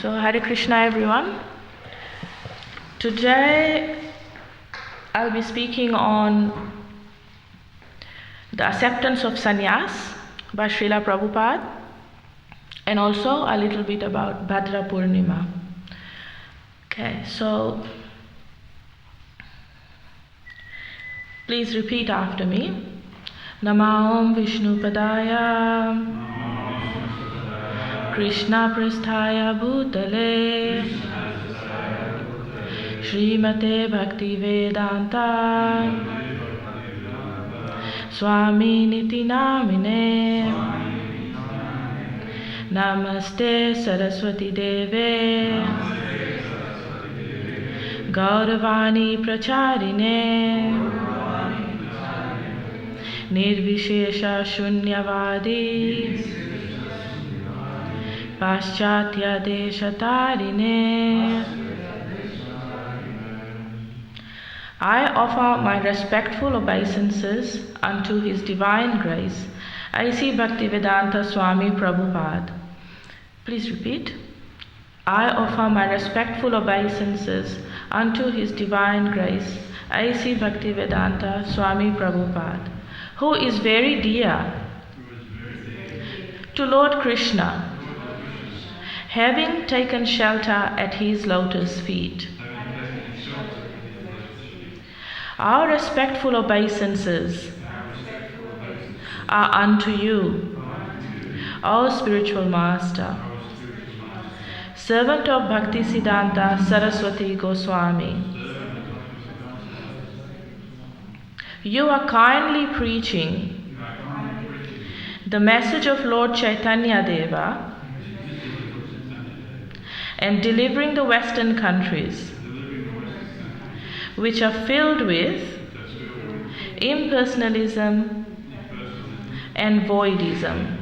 So Hare Krishna everyone. Today I'll be speaking on the acceptance of sannyas by Srila Prabhupada and also a little bit about Bhadra Purnima. Okay, so please repeat after me. Namah Vishnu Padaya Krishna Prasthaya Bhutale Srimate Bhakti Vedanta Swami Niti Namine Namaste Saraswati Deve Gauravani Pracharine Nirvishesha Shunyavadi Paschatya Deshatarine. I offer my respectful obeisances unto His Divine Grace, A.C. Bhaktivedanta Swami Prabhupada. Please repeat. I offer my respectful obeisances unto His Divine Grace, A.C. Bhaktivedanta Swami Prabhupada, who is very dear to Lord Krishna, having taken shelter at His lotus feet. Our respectful obeisances are unto you, our spiritual master, servant of Bhaktisiddhanta Saraswati Goswami. You are kindly preaching the message of Lord Chaitanya Deva and delivering the Western countries, which are filled with impersonalism and voidism.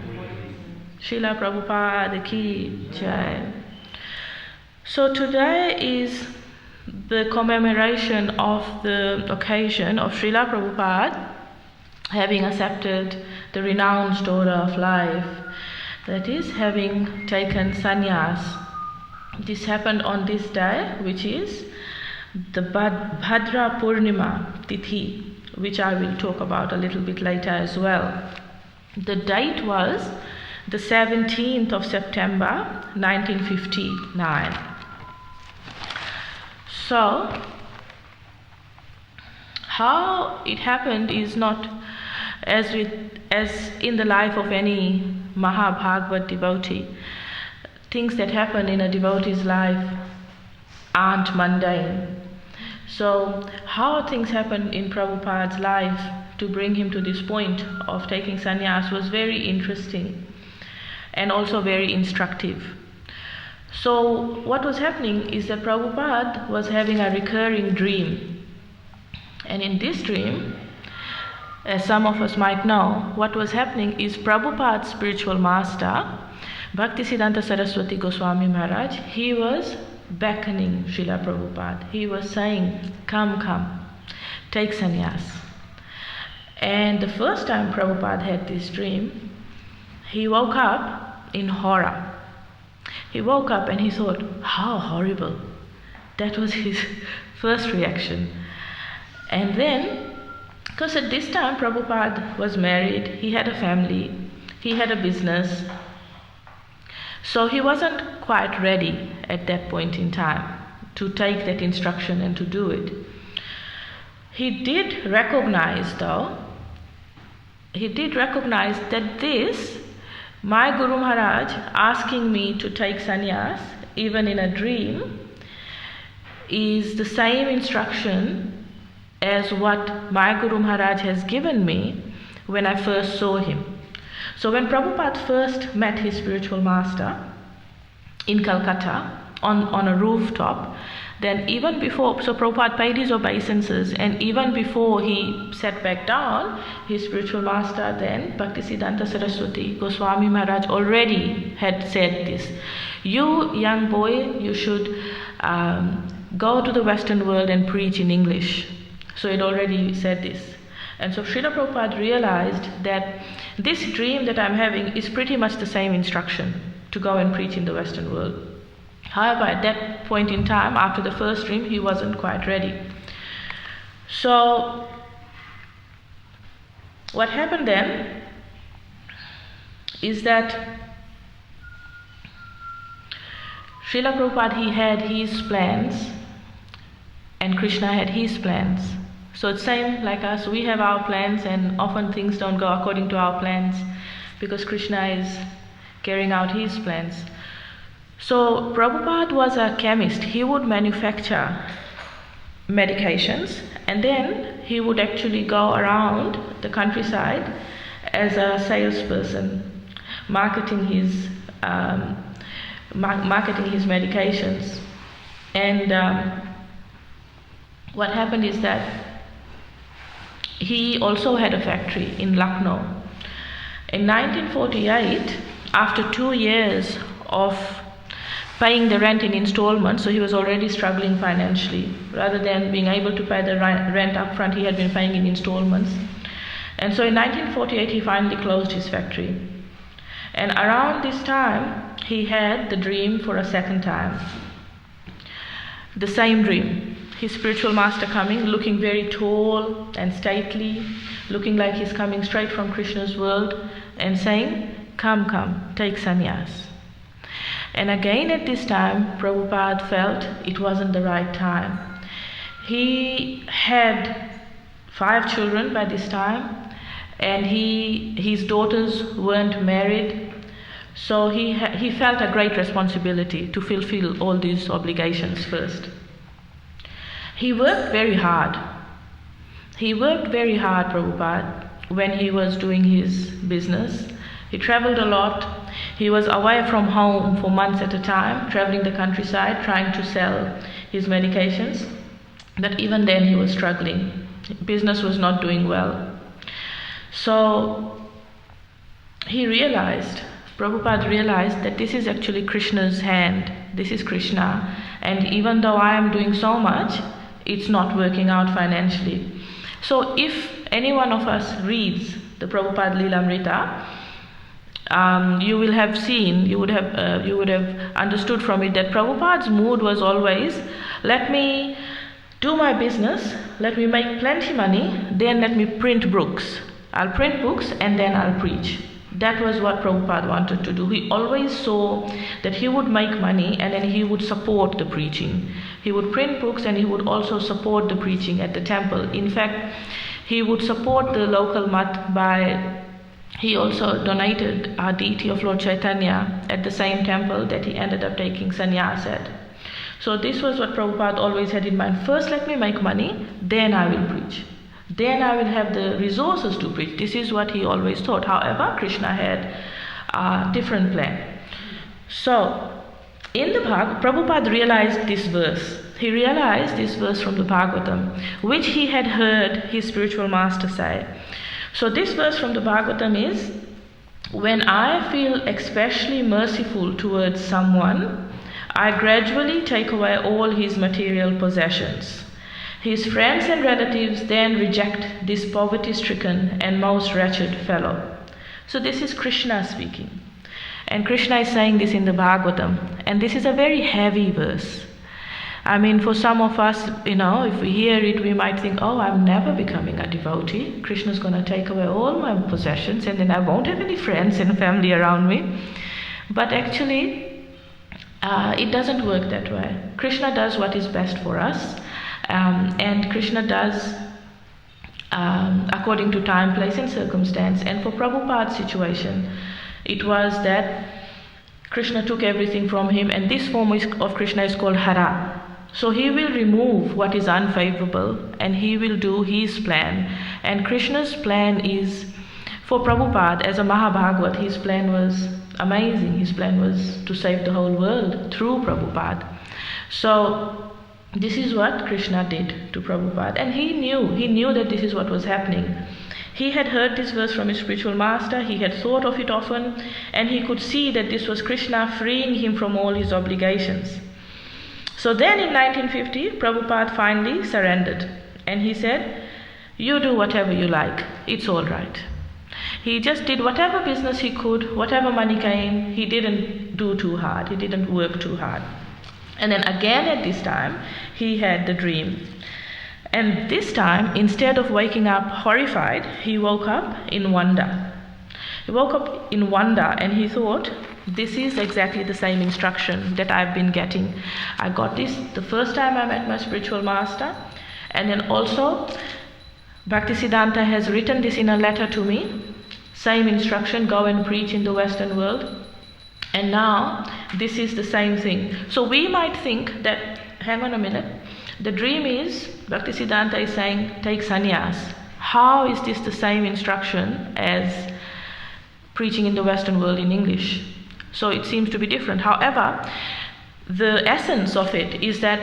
Srila Prabhupada ki jai. So today is the commemoration of the occasion of Srila Prabhupada having accepted the renounced order of life, that is, having taken sannyas. This happened on this day, which is the Bhadra Purnima Tithi, which I will talk about a little bit later as well. The date was the 17th of September 1959. So, how it happened is not as in the life of any Mahabhagavat devotee. Things that happen in a devotee's life aren't mundane. So how things happened in Prabhupada's life to bring him to this point of taking sannyas was very interesting and also very instructive. So what was happening is that Prabhupada was having a recurring dream. And in this dream, as some of us might know, what was happening is Prabhupada's spiritual master, Bhaktisiddhanta Saraswati Goswami Maharaj, he was beckoning Srila Prabhupada. He was saying, come, take sannyas. And the first time Prabhupada had this dream, he woke up in horror. He woke up and he thought, how horrible. That was his first reaction. And then, because at this time Prabhupada was married, he had a family, he had a business, so he wasn't quite ready at that point in time to take that instruction and to do it. He did recognize that this, my Guru Maharaj asking me to take sannyas, even in a dream, is the same instruction as what my Guru Maharaj has given me when I first saw him. So when Prabhupada first met his spiritual master in Calcutta on a rooftop, then even before, so Prabhupada paid his obeisances, and even before he sat back down, his spiritual master then, Bhaktisiddhanta Saraswati Goswami Maharaj, already had said this. You, young boy, you should go to the Western world and preach in English. So it already said this. And so Srila Prabhupada realized that this dream that I'm having is pretty much the same instruction to go and preach in the Western world. However, at that point in time, after the first dream, he wasn't quite ready. So, what happened then is that Srila Prabhupada, he had his plans and Krishna had his plans. So it's same like us, we have our plans and often things don't go according to our plans because Krishna is carrying out his plans. So Prabhupada was a chemist. He would manufacture medications and then he would actually go around the countryside as a salesperson, marketing his medications. And what happened is that he also had a factory in Lucknow. In 1948, after 2 years of paying the rent in installments, so he was already struggling financially. Rather than being able to pay the rent up front, he had been paying in installments. And so in 1948, he finally closed his factory. And around this time, he had the dream for a second time. The same dream. His spiritual master coming, looking very tall and stately, looking like he's coming straight from Krishna's world and saying, "Come, come, take sannyas." And again at this time, Prabhupada felt it wasn't the right time. He had 5 children by this time, and his daughters weren't married, so he felt a great responsibility to fulfill all these obligations first. He worked very hard. He worked very hard, Prabhupada, when he was doing his business. He traveled a lot. He was away from home for months at a time, traveling the countryside, trying to sell his medications. But even then he was struggling. Business was not doing well. So he realized, Prabhupada realized that this is actually Krishna's hand. This is Krishna. And even though I am doing so much, it's not working out financially. So if any one of us reads the Prabhupada Lilamrita, you will have seen, you would have understood from it that Prabhupada's mood was always, let me do my business, let me make plenty money, then let me print books. I'll print books and then I'll preach. That was what Prabhupada wanted to do. He always saw that he would make money and then he would support the preaching. He would print books and he would also support the preaching at the temple. In fact, he would support the local mat by, he also donated a deity of Lord Chaitanya at the same temple that he ended up taking sannyas at. So this was what Prabhupada always had in mind. First let me make money, then I will preach. Then I will have the resources to preach. This is what he always thought. However, Krishna had a different plan. So, in the Prabhupada realized this verse. He realized this verse from the Bhagavatam, which he had heard his spiritual master say. So this verse from the Bhagavatam is, when I feel especially merciful towards someone, I gradually take away all his material possessions. His friends and relatives then reject this poverty-stricken and most wretched fellow. So this is Krishna speaking. And Krishna is saying this in the Bhagavatam. And this is a very heavy verse. I mean, for some of us, if we hear it, we might think, oh, I'm never becoming a devotee. Krishna's going to take away all my possessions and then I won't have any friends and family around me. But actually, it doesn't work that way. Krishna does what is best for us. And Krishna does according to time, place and circumstance. And for Prabhupada's situation, it was that Krishna took everything from him, and this form of Krishna is called Hara. So he will remove what is unfavorable and he will do his plan. And Krishna's plan is, for Prabhupada as a Mahabhagavat, his plan was amazing. His plan was to save the whole world through Prabhupada. So this is what Krishna did to Prabhupada, and he knew that this is what was happening. He had heard this verse from his spiritual master, he had thought of it often, and he could see that this was Krishna freeing him from all his obligations. So then in 1950, Prabhupada finally surrendered, and he said, you do whatever you like, it's all right. He just did whatever business he could, whatever money came, he didn't do too hard, he didn't work too hard. And then again at this time, he had the dream. And this time, instead of waking up horrified, he woke up in wonder. He woke up in wonder and he thought, this is exactly the same instruction that I've been getting. I got this the first time I met my spiritual master, and then also Bhaktisiddhanta has written this in a letter to me. Same instruction, go and preach in the Western world. And now this is the same thing. So we might think that, hang on a minute, the dream is, Bhaktisiddhanta is saying, take sannyas. How is this the same instruction as preaching in the Western world in English? So it seems to be different. However, the essence of it is that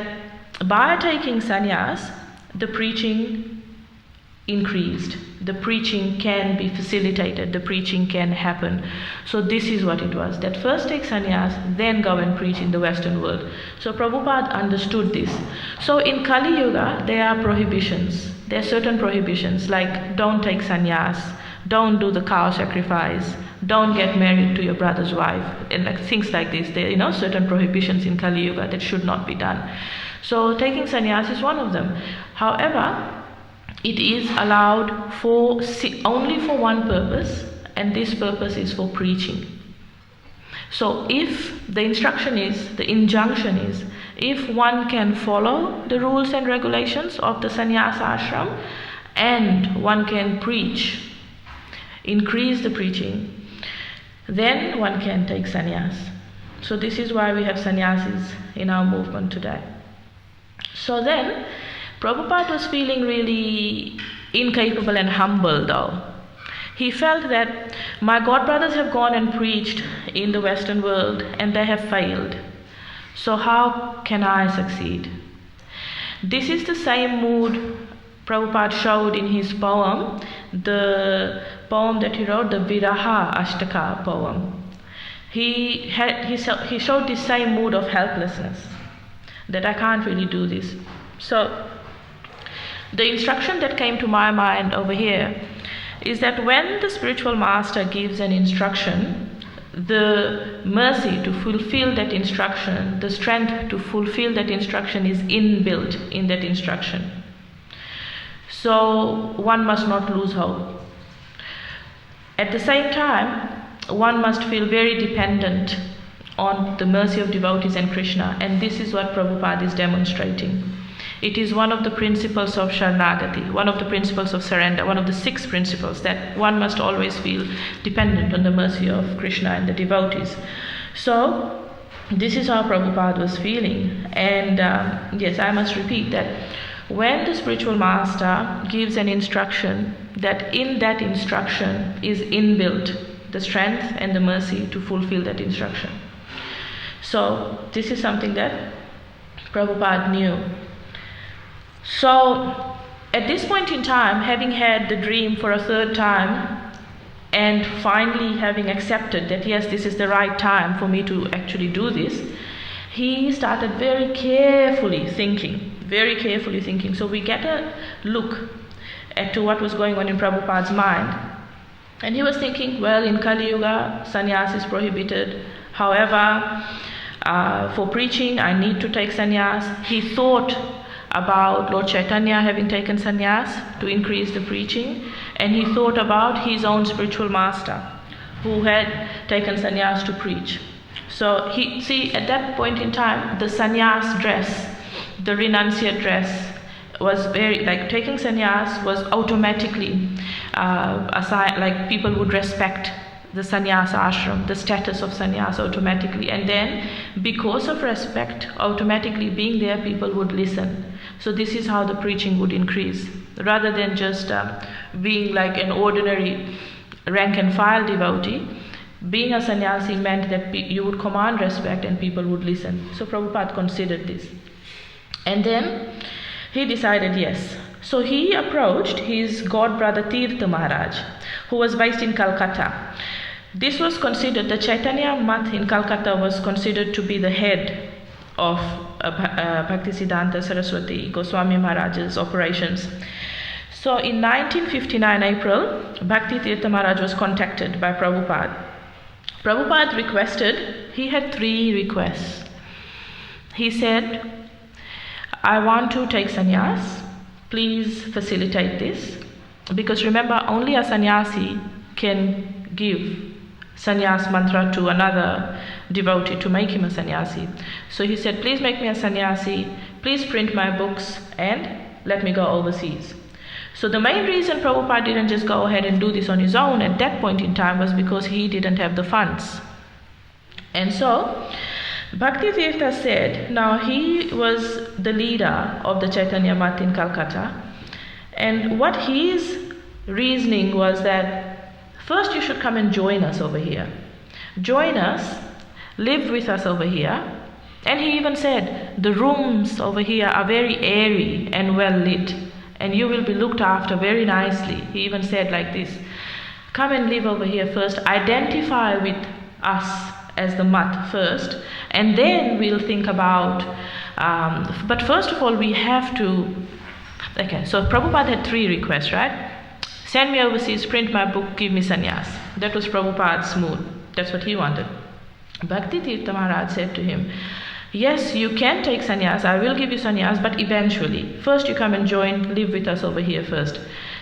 by taking sannyas, the preaching increased. The preaching can be facilitated. The preaching can happen. So this is what it was. That first take sannyas, then go and preach in the Western world. So Prabhupada understood this. So in Kali Yuga, there are prohibitions. There are certain prohibitions, like don't take sannyas, don't do the cow sacrifice, don't get married to your brother's wife, and like things like this. There are, certain prohibitions in Kali Yuga that should not be done. So taking sannyas is one of them. However, it is allowed only for one purpose, and this purpose is for preaching. So if the instruction is, the injunction is, if one can follow the rules and regulations of the sannyasa ashram and one can preach, increase the preaching, then one can take sannyas. So this is why we have sannyasis in our movement today. So then, Prabhupada was feeling really incapable and humble though. He felt that my godbrothers have gone and preached in the Western world and they have failed. So how can I succeed? This is the same mood Prabhupada showed in his poem, the poem that he wrote, the Viraha Ashtaka poem. He showed this same mood of helplessness, that I can't really do this. So the instruction that came to my mind over here is that when the spiritual master gives an instruction, the mercy to fulfill that instruction, the strength to fulfill that instruction is inbuilt in that instruction. So one must not lose hope. At the same time, one must feel very dependent on the mercy of devotees and Krishna, and this is what Prabhupada is demonstrating. It is one of the principles of Sharanagati, one of the principles of surrender, one of the 6 principles, that one must always feel dependent on the mercy of Krishna and the devotees. So this is how Prabhupada was feeling. And yes, I must repeat that when the spiritual master gives an instruction, that in that instruction is inbuilt the strength and the mercy to fulfill that instruction. So this is something that Prabhupada knew. So at this point in time, having had the dream for a 3rd time and finally having accepted that yes, this is the right time for me to actually do this, he started very carefully thinking. So we get a look at what was going on in Prabhupada's mind. And he was thinking, well, in Kali Yuga, sannyas is prohibited. However, for preaching, I need to take sannyas. He thought about Lord Chaitanya having taken sannyas to increase the preaching, and he thought about his own spiritual master who had taken sannyas to preach. So at that point in time, the sannyas dress, the renunciate dress, was very, like taking sannyas was automatically like people would respect the sannyasa ashram, the status of sannyas automatically, and then because of respect automatically being there, people would listen. So this is how the preaching would increase, rather than just being like an ordinary rank and file devotee. Being a sannyasi meant that you would command respect and people would listen. So Prabhupada considered this, and then he decided yes. So he approached his god brother Tirtha Maharaj, who was based in Calcutta. This was considered, the Chaitanya Math in Calcutta was considered to be the head of Bhaktisiddhanta Saraswati Goswami Maharaj's operations. So in 1959 April, Bhakti Tirtha Maharaj was contacted by Prabhupada. Prabhupada requested, he had 3 requests. he said, I want to take sannyas. Please facilitate this. Because remember, only a sannyasi can give sannyas mantra to another devotee to make him a sannyasi. So he said, please make me a sannyasi, please print my books and let me go overseas. So the main reason Prabhupada didn't just go ahead and do this on his own at that point in time was because he didn't have the funds. And so Bhakti Tirtha said, now he was the leader of the Chaitanya Math in Calcutta, and what his reasoning was that first you should come and join us over here. Join us, live with us over here. And he even said, the rooms over here are very airy and well lit, and you will be looked after very nicely. He even said like this, come and live over here first, identify with us as the Mat first, and then we'll think about, but first of all we have to, okay, so Prabhupada had 3 requests, right? Send me overseas, print my book, give me sannyas. That was Prabhupada's mood. That's what he wanted. Bhakti Tirtha Maharaj said to him, yes, you can take sannyas, I will give you sannyas, but eventually. First you come and join, live with us over here first.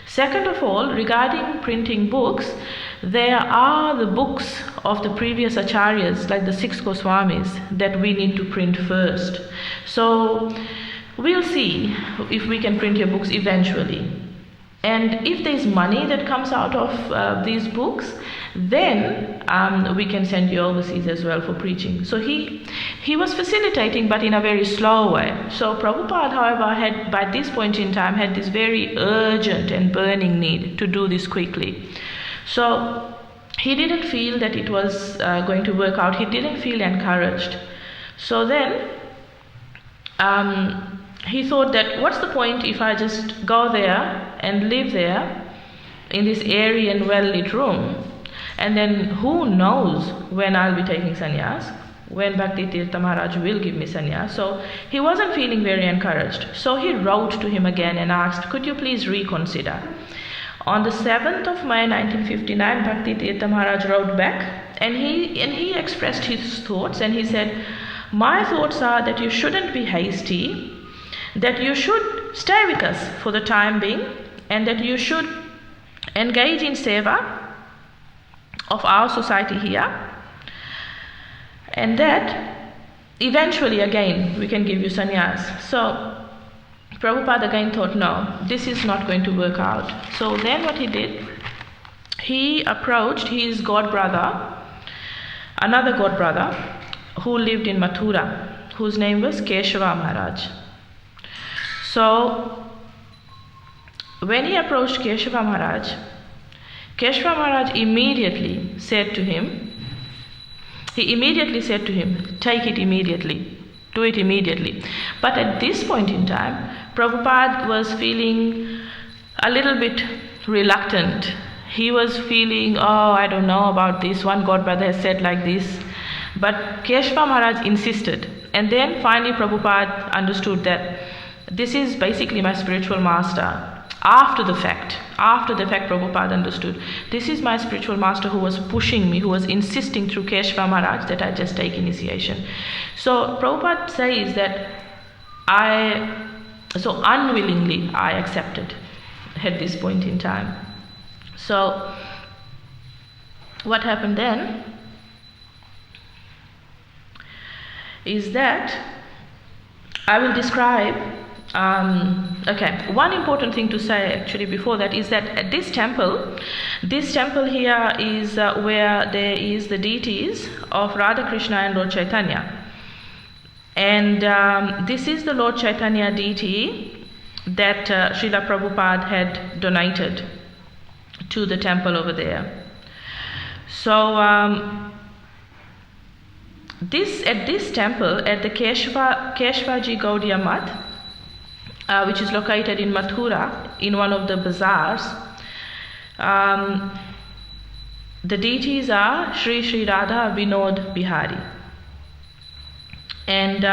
Second of all, regarding printing books, there are the books of the previous acharyas, like the 6 Goswamis, that we need to print first. So we'll see if we can print your books eventually. And if there's money that comes out of these books, then we can send you overseas as well for preaching. So he was facilitating, but in a very slow way. So Prabhupada, however, had by this point in time had this very urgent and burning need to do this quickly. So he didn't feel that it was going to work out. He didn't feel encouraged. So then he thought that what's the point if I just go there and live there in this airy and well-lit room, and then who knows when I'll be taking sannyas, when Bhakti Tirtha Maharaj will give me sannyas. So he wasn't feeling very encouraged. So he wrote to him again and asked, could you please reconsider? On the 7th of May 1959, Bhakti Tirtha Maharaj wrote back, and he expressed his thoughts, and he said, my thoughts are that you shouldn't be hasty, that you should stay with us for the time being, and that you should engage in seva of our society here, and that eventually again we can give you sannyas. So Prabhupada again thought, no, this is not going to work out. So then what he did, he approached his godbrother, another godbrother who lived in Mathura, whose name was Keswa Maharaja. So when he approached Keswa Maharaj immediately said to him, take it immediately, do it immediately. But at this point in time, Prabhupada was feeling a little bit reluctant. He was feeling, I don't know about this, one godbrother has said like this. But Keswa Maharaj insisted. And then finally Prabhupada understood that this is basically my spiritual master. After the fact Prabhupada understood, this is my spiritual master who was pushing me, who was insisting through Keswa Maharaj that I just take initiation. So Prabhupada says that so unwillingly I accepted at this point in time. So what happened then is that I will describe, one important thing to say actually before that is that at this temple here is where there is the deities of Radha Krishna and Lord Chaitanya. And this is the Lord Chaitanya deity that Srila Prabhupada had donated to the temple over there. So at this temple, at the Keshwaji Gaudiya Math, which is located in Mathura, in one of the bazaars, the deities are Sri Sri Radha Vinod Bihari. And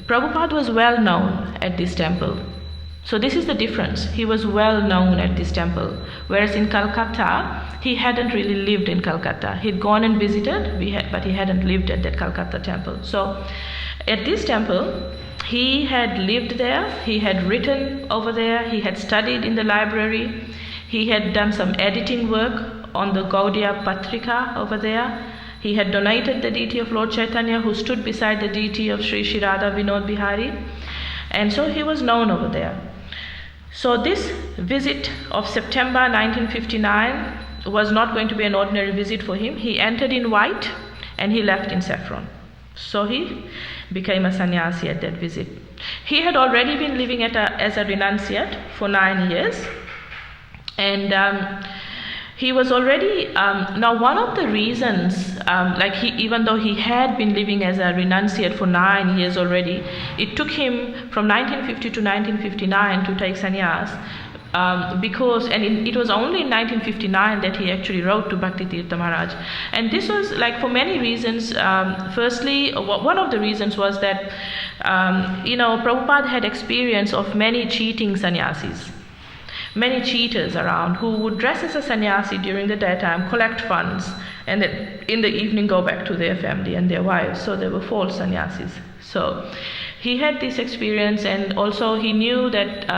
Prabhupada was well known at this temple. So this is the difference. He was well known at this temple. Whereas in Calcutta, he hadn't really lived in Calcutta. He'd gone and visited, but he hadn't lived at that Calcutta temple. So At this temple, he had lived there, he had written over there, he had studied in the library, he had done some editing work on the Gaudiya Patrika over there. He had donated the deity of Lord Chaitanya, who stood beside the deity of Sri Sri Radha Vinod Bihari. And so he was known over there. So this visit of September 1959 was not going to be an ordinary visit for him. He entered in white and he left in saffron. So he became a sannyasi at that visit. He had already been living as a renunciate for 9 years. And he was already, now one of the reasons, even though he had been living as a renunciate for 9 years already, it took him from 1950 to 1959 to take sannyas, it was only in 1959 that he actually wrote to Bhakti Tirtha Maharaj. And this was for many reasons. Firstly, one of the reasons was that, Prabhupada had experience of many cheating sannyasis. Many cheaters around who would dress as a sannyasi during the daytime, collect funds, and then in the evening go back to their family and their wives. So they were false sannyasis. So he had this experience, and also he knew that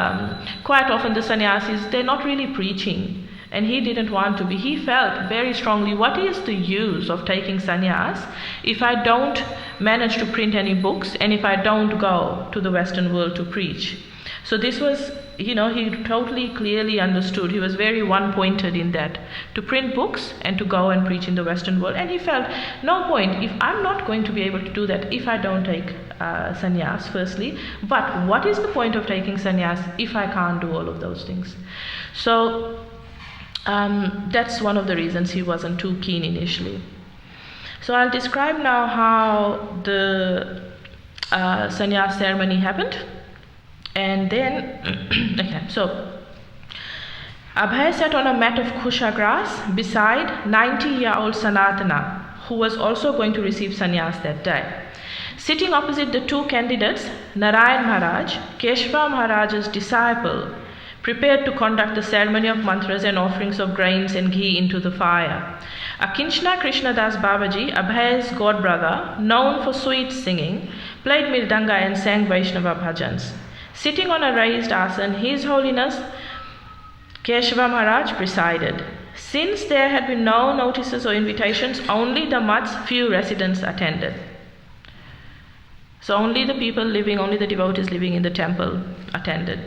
quite often the sannyasis, they're not really preaching, and he didn't want to be. He felt very strongly, what is the use of taking sannyas if I don't manage to print any books and if I don't go to the Western world to preach? So this was, he totally clearly understood. He was very one-pointed in that, to print books and to go and preach in the Western world. And he felt, no point, if I'm not going to be able to do that if I don't take sannyas, firstly. But what is the point of taking sannyas if I can't do all of those things? So that's one of the reasons he wasn't too keen initially. So I'll describe now how the sannyas ceremony happened. And then, okay, so Abhay sat on a mat of kusha grass beside 90-year-old Sanatana, who was also going to receive sannyas that day. Sitting opposite the two candidates, Narayan Maharaj, Keswa Maharaja's disciple, prepared to conduct the ceremony of mantras and offerings of grains and ghee into the fire. Akinchna Krishnadas Babaji, Abhay's god brother, known for sweet singing, played mirdanga and sang Vaishnava bhajans. Sitting on a raised asan, His Holiness Keswa Maharaj presided. Since there had been no notices or invitations, only the mutt's few residents attended. So only the devotees living in the temple attended.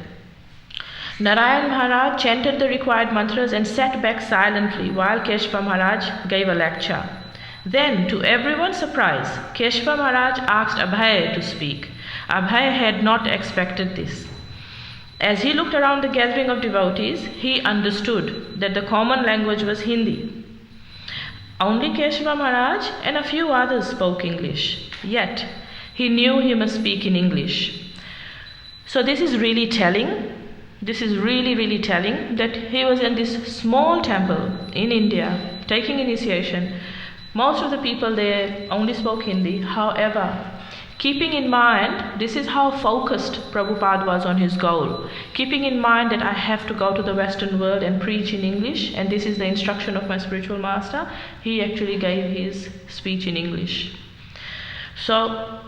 Narayan Maharaj chanted the required mantras and sat back silently while Keswa Maharaj gave a lecture. Then, to everyone's surprise, Keswa Maharaj asked Abhay to speak. Abhay had not expected this. As he looked around the gathering of devotees, he understood that the common language was Hindi. Only Keswa Maharaj and a few others spoke English. Yet, he knew he must speak in English. So this is really telling. This is really telling that he was in this small temple in India, taking initiation. Most of the people there only spoke Hindi. However, keeping in mind, this is how focused Prabhupada was on his goal. Keeping in mind that I have to go to the Western world and preach in English, and this is the instruction of my spiritual master, he actually gave his speech in English. So,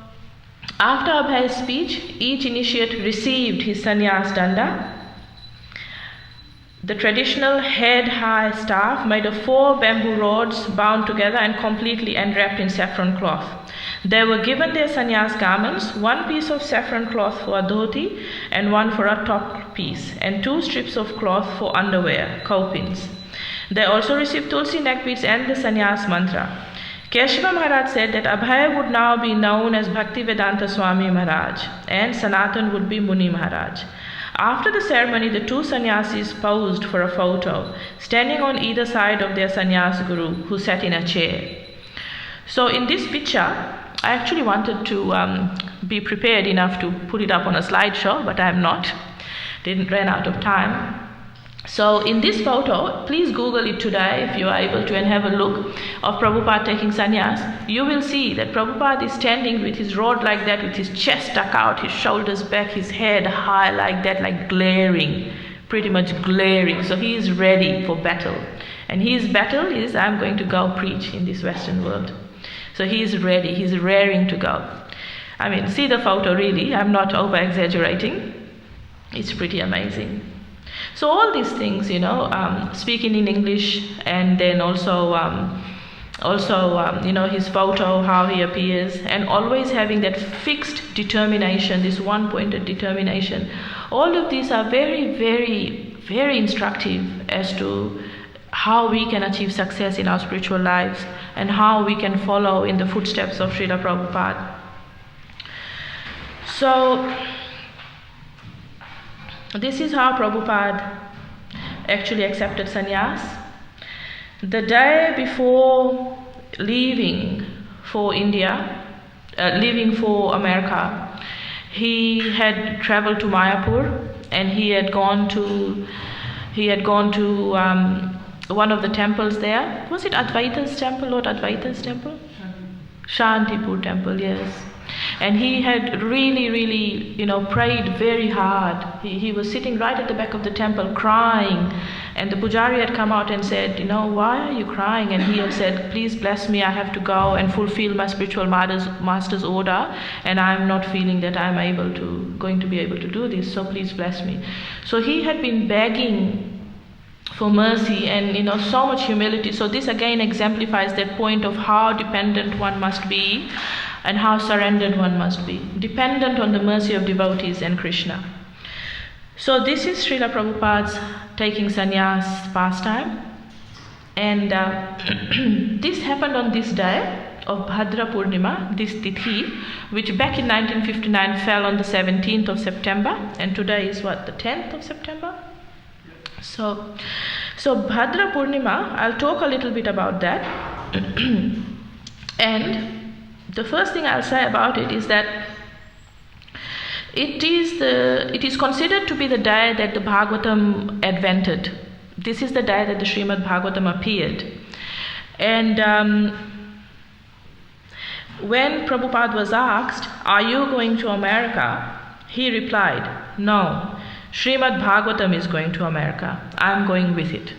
after Abhay's speech, each initiate received his sannyas danda. The traditional head-high staff made of 4 bamboo rods bound together and completely enwrapped in saffron cloth. They were given their sannyas garments, 1 piece of saffron cloth for a dhoti and 1 for a top piece, and 2 strips of cloth for underwear, kaupins. They also received tulsi neck beads and the sannyas mantra. Keswa Maharaj said that Abhay would now be known as Bhaktivedanta Swami Maharaj and Sanatan would be Muni Maharaj. After the ceremony, the 2 sannyasis posed for a photo, standing on either side of their sannyas guru, who sat in a chair. So in this picture, I actually wanted to be prepared enough to put it up on a slideshow, but I am not. Ran out of time. So in this photo, please Google it today if you are able to and have a look of Prabhupada taking sannyas. You will see that Prabhupada is standing with his rod like that, with his chest stuck out, his shoulders back, his head high like that, like glaring, pretty much glaring. So he is ready for battle. And his battle is, I'm going to go preach in this Western world. So he is ready, he's raring to go. I mean, see the photo really, I'm not over exaggerating. It's pretty amazing. So all these things, speaking in English, and then also his photo, how he appears, and always having that fixed determination, this one-pointed determination. All of these are very, very, very instructive as to how we can achieve success in our spiritual lives and how we can follow in the footsteps of Srila Prabhupada. So, this is how Prabhupada actually accepted sannyas. The day before leaving for India, leaving for America, he had traveled to Mayapur, and he had gone to one of the temples there. Was it Advaita's temple, Lord Advaita's temple? Shantipur temple, yes. And he had really, prayed very hard. He was sitting right at the back of the temple crying. And the pujari had come out and said, why are you crying? And he had said, please bless me, I have to go and fulfill my spiritual master's order. And I'm not feeling that I'm going to be able to do this, so please bless me. So he had been begging for mercy and so much humility. So this again exemplifies that point of how dependent one must be and how surrendered one must be, dependent on the mercy of devotees and Krishna. So this is Srila Prabhupada's taking sannyas pastime, and this happened on this day of Bhadra Purnima, this tithi, which back in 1959 fell on the 17th of September, and today is what, the 10th of September? So Bhadra Purnima, I'll talk a little bit about that. And the first thing I'll say about it is that it is considered to be the day that the Bhagavatam advented. This is the day that the Srimad Bhagavatam appeared. And when Prabhupada was asked, are you going to America? He replied, no, Srimad Bhagavatam is going to America. I'm going with it.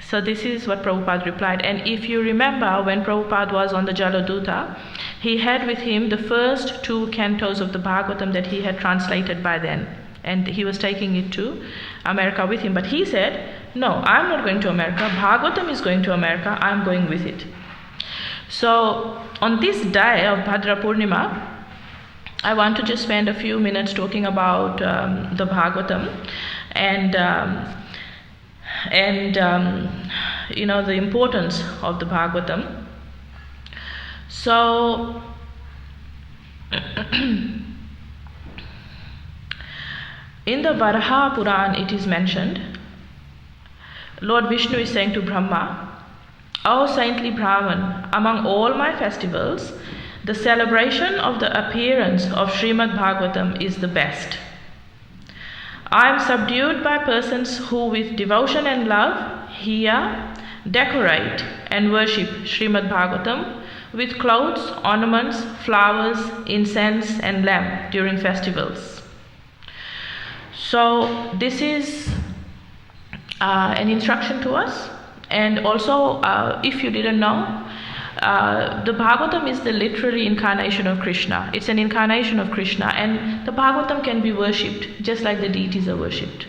So this is what Prabhupada replied. And if you remember, when Prabhupada was on the Jaladuta, he had with him the first 2 cantos of the Bhagavatam that he had translated by then. And he was taking it to America with him. But he said, no, I'm not going to America. Bhagavatam is going to America. I'm going with it. So on this day of Bhadra Purnima, I want to just spend a few minutes talking about the Bhagavatam and the importance of the Bhagavatam. So in the Varaha Puran it is mentioned, Lord Vishnu is saying to Brahma, O saintly Brahman, among all my festivals, the celebration of the appearance of Srimad Bhagavatam is the best. I am subdued by persons who with devotion and love hear, decorate and worship Srimad Bhagavatam with clothes, ornaments, flowers, incense and lamp during festivals. So this is an instruction to us. And also, if you didn't know, the Bhagavatam is the literary incarnation of Krishna. It's an incarnation of Krishna, and the Bhagavatam can be worshipped just like the deities are worshipped.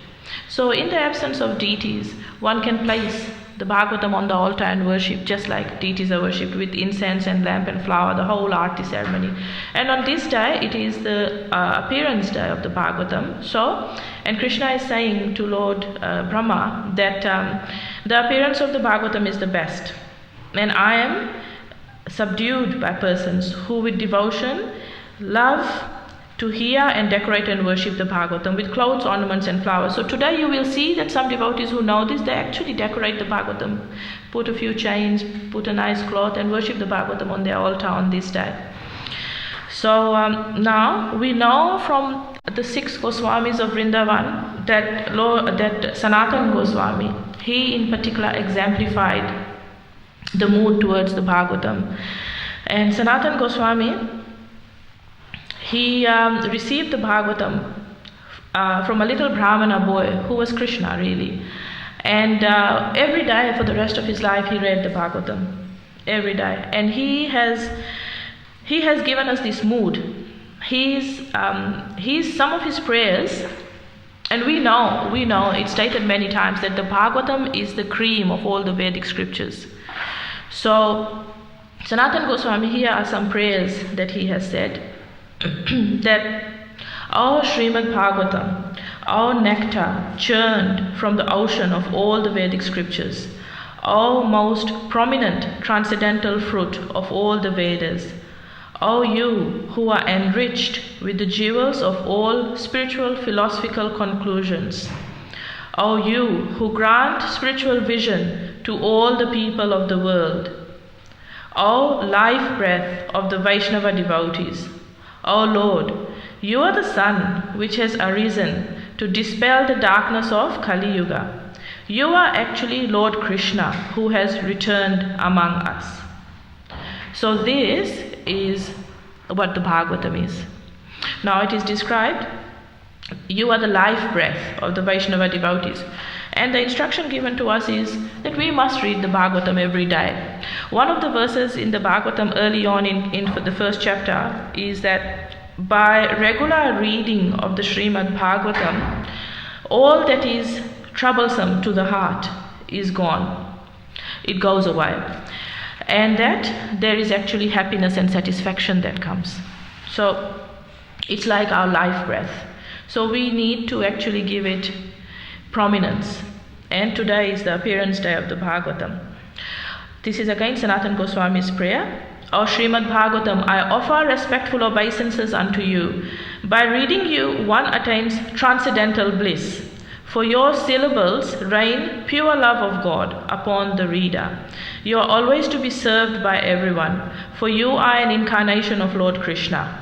So in the absence of deities, one can place the Bhagavatam on the altar and worship just like deities are worshipped with incense and lamp and flower, the whole arti ceremony. And on this day, it is the appearance day of the Bhagavatam. So, and Krishna is saying to Lord Brahma that the appearance of the Bhagavatam is the best. And I am subdued by persons who with devotion love to hear and decorate and worship the Bhagavatam with clothes, ornaments and flowers. So today you will see that some devotees who know this, they actually decorate the Bhagavatam, put a few chains, put a nice cloth and worship the Bhagavatam on their altar on this day. So now we know from the 6 Goswamis of Vrindavan that Sanatana Goswami, he in particular exemplified the mood towards the Bhagavatam. And Sanatana Goswami, he received the Bhagavatam from a little Brahmana boy who was Krishna really. And every day for the rest of his life he read the Bhagavatam. Every day. And he has he has given us this mood. He's some of his prayers, and we know it's stated many times that the Bhagavatam is the cream of all the Vedic scriptures. So Sanatana Goswami, here are some prayers that he has said. That, O Srimad Bhagavatam, O nectar churned from the ocean of all the Vedic scriptures, O most prominent transcendental fruit of all the Vedas, O you who are enriched with the jewels of all spiritual philosophical conclusions, O you who grant spiritual vision to all the people of the world, O life breath of the Vaishnava devotees, O Lord, you are the sun which has arisen to dispel the darkness of Kali Yuga. You are actually Lord Krishna who has returned among us. So this is what the Bhagavatam is. Now it is described, you are the life breath of the Vaishnava devotees. And the instruction given to us is that we must read the Bhagavatam every day. One of the verses in the Bhagavatam early on in the first chapter is that by regular reading of the Srimad Bhagavatam, all that is troublesome to the heart is gone. It goes away. And that there is actually happiness and satisfaction that comes. So it's like our life breath. So we need to actually give it prominence. And today is the appearance day of the Bhagavatam. This is again Sanatana Goswami's prayer. O Srimad Bhagavatam, I offer respectful obeisances unto you. By reading you, one attains transcendental bliss. For your syllables rain pure love of God upon the reader. You are always to be served by everyone, for you are an incarnation of Lord Krishna.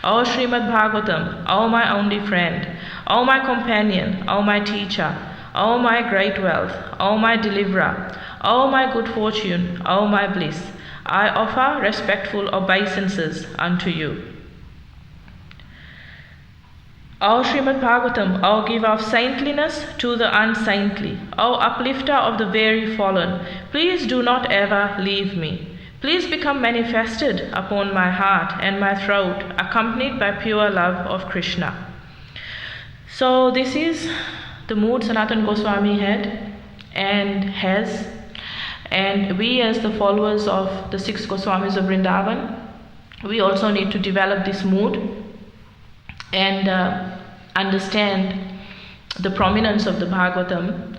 O Srimad Bhagavatam, O my only friend, O my companion, O my teacher, O my great wealth, O my deliverer, O my good fortune, O my bliss, I offer respectful obeisances unto you. O Srimad Bhagavatam, O giver of saintliness to the unsaintly, O uplifter of the very fallen, please do not ever leave me. Please become manifested upon my heart and my throat, accompanied by pure love of Krishna. So this is the mood Sanatana Goswami had and has, and we as the followers of the 6 Goswamis of Vrindavan, we also need to develop this mood and understand the prominence of the Bhagavatam,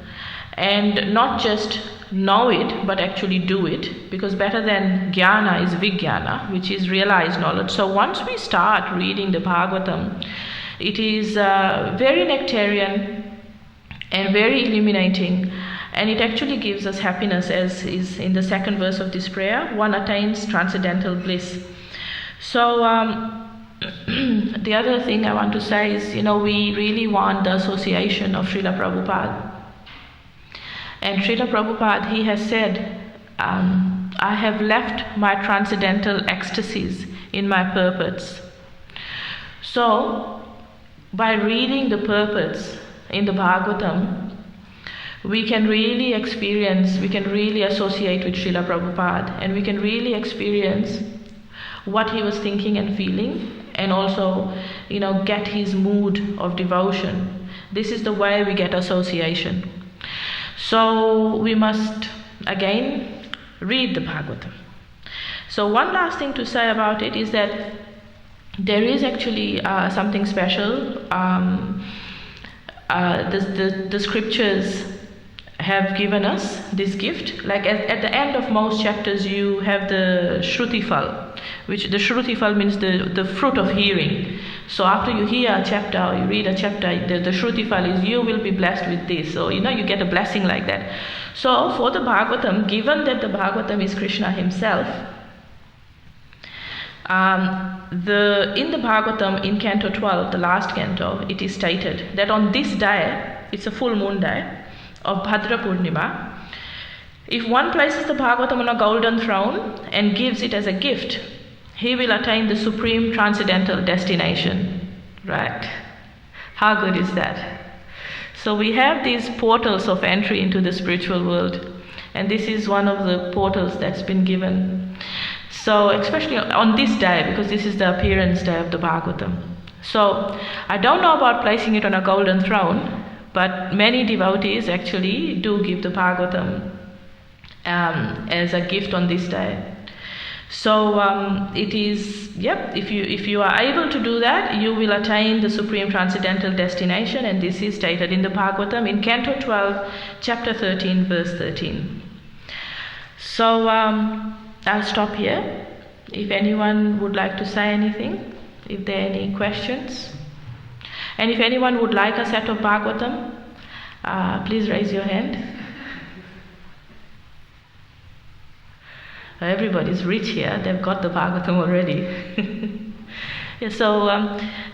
and not just know it but actually do it, because better than jnana is vijnana, which is realized knowledge. So once we start reading the Bhagavatam, it is very nectarian and very illuminating, and it actually gives us happiness, as is in the second verse of this prayer, one attains transcendental bliss. So the other thing I want to say is, we really want the association of Srila Prabhupada. And Srila Prabhupada, he has said, I have left my transcendental ecstasies in my purports. So, by reading the purports in the Bhagavatam, we can really experience, we can really associate with Srila Prabhupada, and we can really experience what he was thinking and feeling, and also, get his mood of devotion. This is the way we get association. So we must again read the Bhagavatam. So one last thing to say about it is that there is actually something special. The scriptures have given us this gift. Like at the end of most chapters, you have the Shruti Fal, which the Shruti Fal means the fruit of hearing. So after you hear a chapter, you read a chapter, the Shruti Fal is you will be blessed with this. So you get a blessing like that. So for the Bhagavatam, given that the Bhagavatam is Krishna himself, in the Bhagavatam in Canto 12, the last canto, it is stated that on this day, it's a full moon day of Bhadra Purnima, if one places the Bhagavatam on a golden throne and gives it as a gift, he will attain the supreme transcendental destination. Right? How good is that? So we have these portals of entry into the spiritual world, and this is one of the portals that's been given So especially on this day, because this is the appearance day of the Bhagavatam. So I don't know about placing it on a golden throne, but many devotees actually do give the Bhagavatam as a gift on this day. So it is, if you are able to do that, you will attain the supreme transcendental destination, and this is stated in the Bhagavatam in Canto 12, Chapter 13, verse 13. So I'll stop here. If anyone would like to say anything, if there are any questions. And if anyone would like a set of Bhagavatam, please raise your hand. Everybody's rich here, they've got the Bhagavatam already. Yeah, so,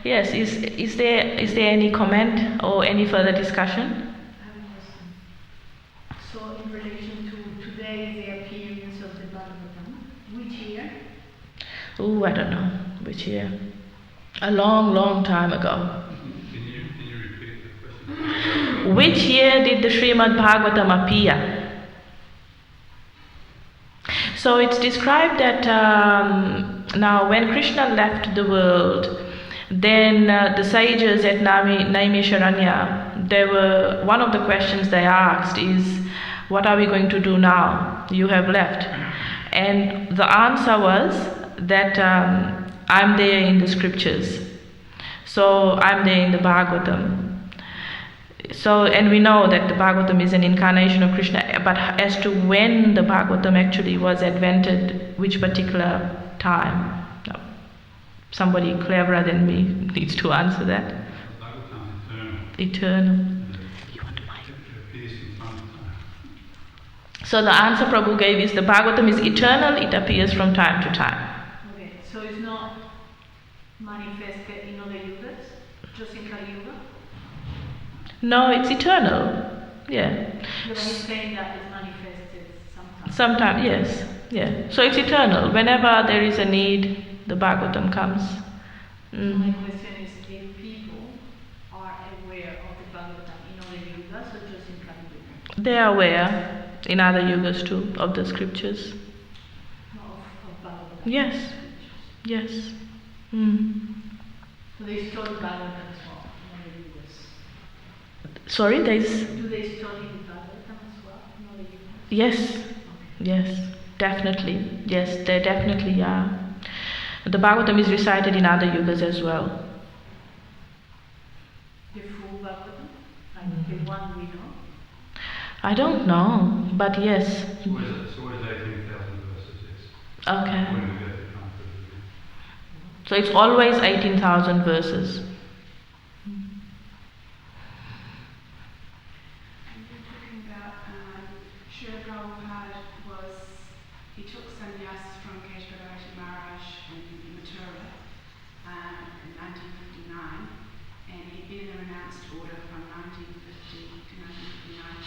yes, is there any comment or any further discussion? I have a question. So, in relation to today, the appearance of the Bhagavatam, which year? Oh, I don't know which year. A long, long time ago. Can you repeat the question? Which year did the Srimad Bhagavatam appear? So it's described that now when Krishna left the world, then the sages at Naimisharanya, one of the questions they asked is, what are we going to do now? You have left. And the answer was that I'm there in the scriptures. So I'm there in the Bhagavatam. So, and we know that the Bhagavatam is an incarnation of Krishna, but as to when the Bhagavatam actually was invented, which particular time, somebody cleverer than me needs to answer that. The Bhagavatam is Eternal. You want to mind? It appears from time to time. So the answer Prabhu gave is the Bhagavatam is eternal, it appears from time to time. Okay, so it's not manifested in other yugas, just in Kali Yuga? No, it's eternal. Yeah. But he's saying that it's manifested sometimes. Sometime, yes. Yeah. So it's eternal. Whenever there is a need, the Bhagavatam comes. So my question is if people are aware of the Bhagavatam in other yugas or just in Kali Yuga? They are aware in other yugas too of the scriptures. No, of Bhagavatam. Yes. Yes. Mm. So they study Bhagavatam as well in other yugas? Sorry, there is. Do they study the Bhagavatam as well in other yugas? Yes. Okay. Yes. Definitely. Yes, they definitely are. The Bhagavatam is recited in other yugas as well. The full Bhagavatam? Like the one we know? I don't know, but yes. It's always 18,000 verses, yes. Okay. When we go to comfort. So it's always 18,000 verses. You're talking about Srila Prabhupada he took sannyas from Keswa Maharaja in Mathura in 1959, and he'd been in the renounced order from 1950 to 1959.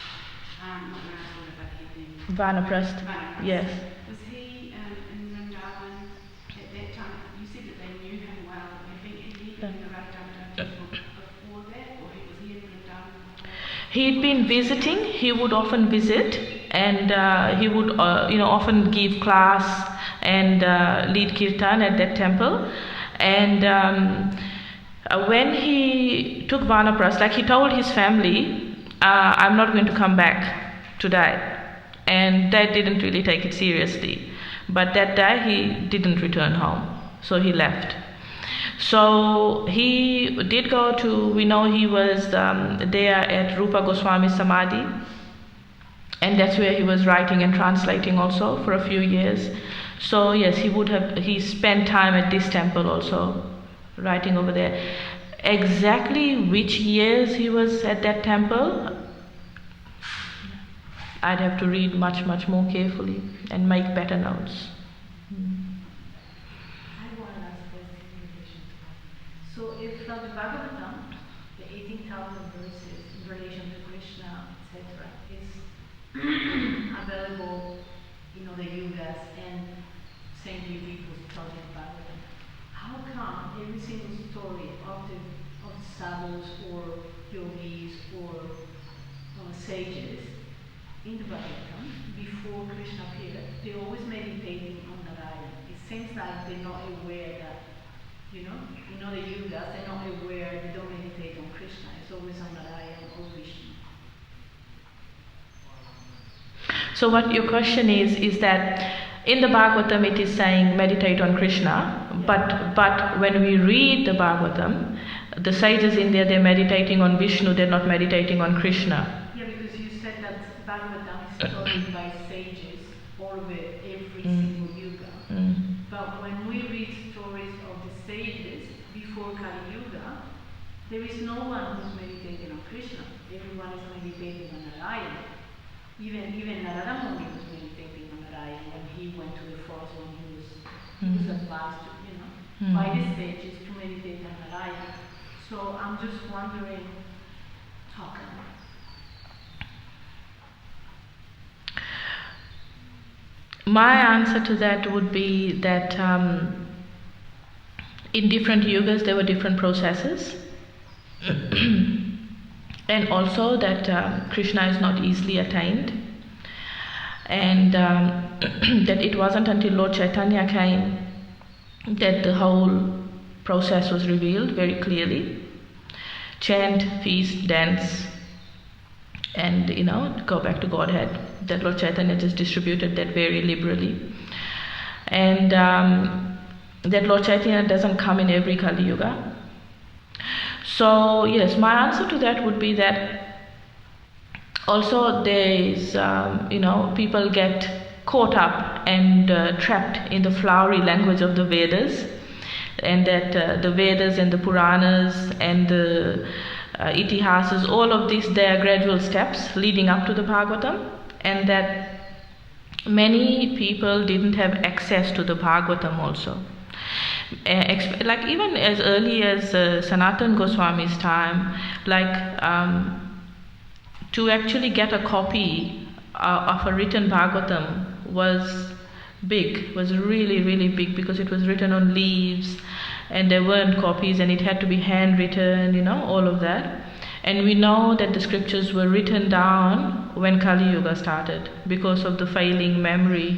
Not renounced order, but he'd been Vanaprastha. Vanaprastha. Yes. Was he in Vrindavan at that time? You said that they knew him well. Had he been in the Radha before that, or was he in Vrindavan before? He'd been visiting. He would often visit, and he would, often give class and lead kirtan at that temple. And when he took Vanaprastha, like he told his family, I'm not going to come back today. And they didn't really take it seriously. But that day he didn't return home, so he left. So he did go to, we know he was there at Rupa Goswami Samadhi, and that's where he was writing and translating also for a few years. So yes, he spent time at this temple also, writing over there. Exactly which years he was at that temple, I'd have to read much, much more carefully and make better notes. I have one last question in relation to that. So if from the Bhagavatam, the 18,000 verses in relation to Krishna, etc., is available in other yugas and saintly people study the Bhagavatam, how come every single story of the sadhus or yogis or sages in the Bhagavatam before Krishna appeared, they're always meditating on Narayana. It seems like they're not aware that, the yugas, they're not aware, they don't meditate on Krishna. It's always on Narayana or Vishnu. So what your question is that in the Bhagavatam it is saying meditate on Krishna, but when we read the Bhagavatam, the sages in there, they're meditating on Vishnu, they're not meditating on Krishna. Yeah, because you said that Bhagavatam is studied by sages all over every single yuga. But when we read stories of the sages before Kali Yuga, there is no one who's meditating on Krishna. Everyone is meditating on Narayana. Even Narada Muni was meditating on Narayana when he went to the forest when he was advised to, by the sages to meditate on Narayana. So I'm just wondering, how come? My answer to that would be that in different yugas there were different processes. And also that Krishna is not easily attained, and that it wasn't until Lord Chaitanya came that the whole process was revealed very clearly. Chant, feast, dance, and go back to Godhead. That Lord Chaitanya just distributed that very liberally, and that Lord Chaitanya doesn't come in every Kali Yuga. So yes, my answer to that would be that also there is, people get caught up and trapped in the flowery language of the Vedas, and that the Vedas and the Puranas and the Itihasas, all of these, they are gradual steps leading up to the Bhagavatam, and that many people didn't have access to the Bhagavatam also. Like even as early as Sanatana Goswami's time, to actually get a copy of a written Bhagavatam was really, really big, because it was written on leaves and there weren't copies and it had to be handwritten, all of that. And we know that the scriptures were written down when Kali Yuga started because of the failing memory.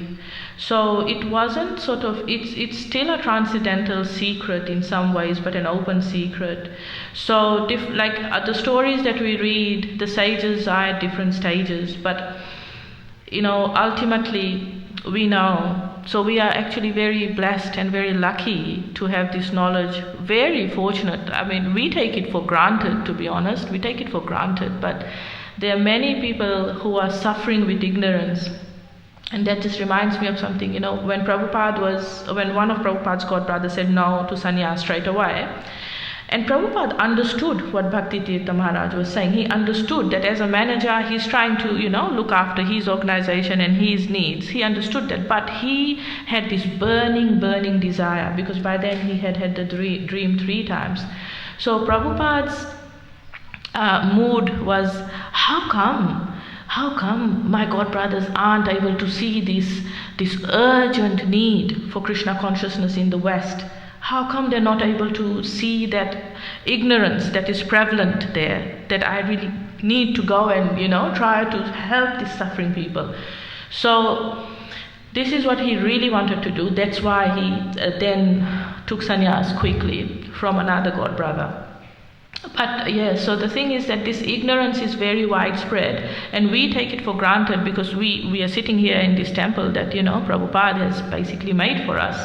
So it wasn't it's still a transcendental secret in some ways, but an open secret. So the stories that we read, the sages are at different stages, but ultimately we know. So we are actually very blessed and very lucky to have this knowledge, very fortunate. I mean, we take it for granted, to be honest, we take it for granted, but there are many people who are suffering with ignorance. And that just reminds me of something, when one of Prabhupada's god brothers said no to sannyas straight away, and Prabhupada understood what Bhakti Tirtha Maharaj was saying. He understood that as a manager, he's trying to, look after his organization and his needs. He understood that, but he had this burning desire, because by then he had had the dream 3 times. So Prabhupada's mood was, how come my god brothers aren't able to see this urgent need for Krishna consciousness in the West? How come they're not able to see that ignorance that is prevalent there, that I really need to go and try to help these suffering people? So this is what he really wanted to do. That's why he then took sannyas quickly from another god brother. But yes, so the thing is that this ignorance is very widespread, and we take it for granted because we are sitting here in this temple that Prabhupada has basically made for us.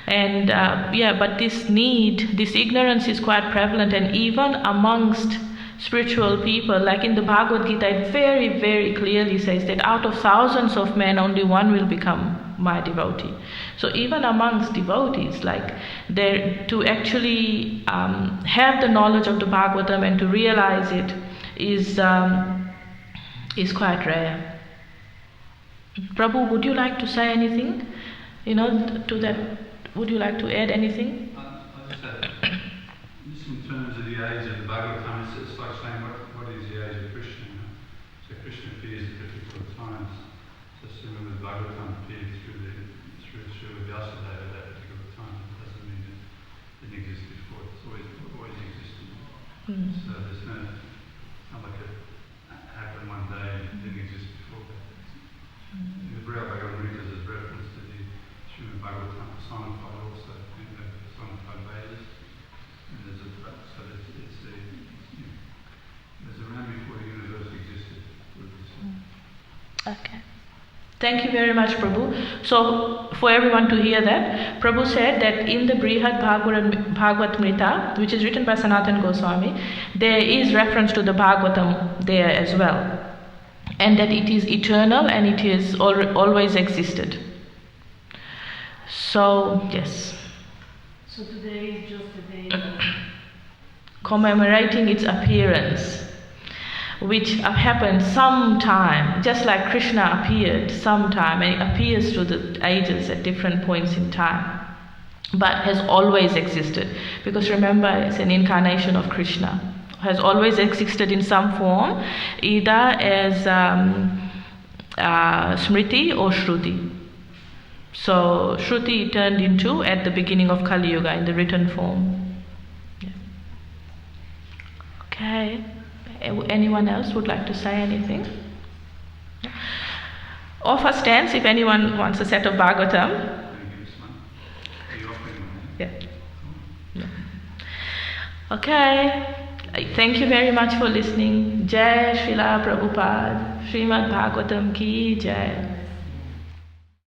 And but this ignorance is quite prevalent, and even amongst spiritual people, like in the Bhagavad Gita, it very, very clearly says that out of thousands of men, only one will become my devotee. So even amongst devotees, to actually have the knowledge of the Bhagavatam and to realize it is quite rare. Prabhu, would you like to say anything, to that? Would you like to add anything? I just add, just in terms of the age of the Bhagavatam, it's like saying what is the age of Krishna? So Krishna appears at particular times. So similar with Bhagavatam appeared through Vyasadeva at that particular time. It doesn't mean it didn't exist before. It's always existed. So there's not like it happened one day and it didn't exist before that. Okay. Thank you very much, Prabhu. So, for everyone to hear that, Prabhu said that in the Brihad Bhagavatamrita, which is written by Sanatana Goswami, there is reference to the Bhagavatam there as well. And that it is eternal and it is always existed. So, yes. So today is just a day of commemorating its appearance, which happened sometime, just like Krishna appeared sometime, and it appears through the ages at different points in time, but has always existed. Because remember, it's an incarnation of Krishna, has always existed in some form, either as Smriti or Shruti. So Shruti turned into at the beginning of Kali Yuga in the written form. Yeah. Okay. Anyone else would like to say anything? Offer stands if anyone wants a set of Bhagavatam. Yeah. Yeah. Okay. Thank you very much for listening. Jai Srila Prabhupada. Srimad Bhagavatam ki Jai.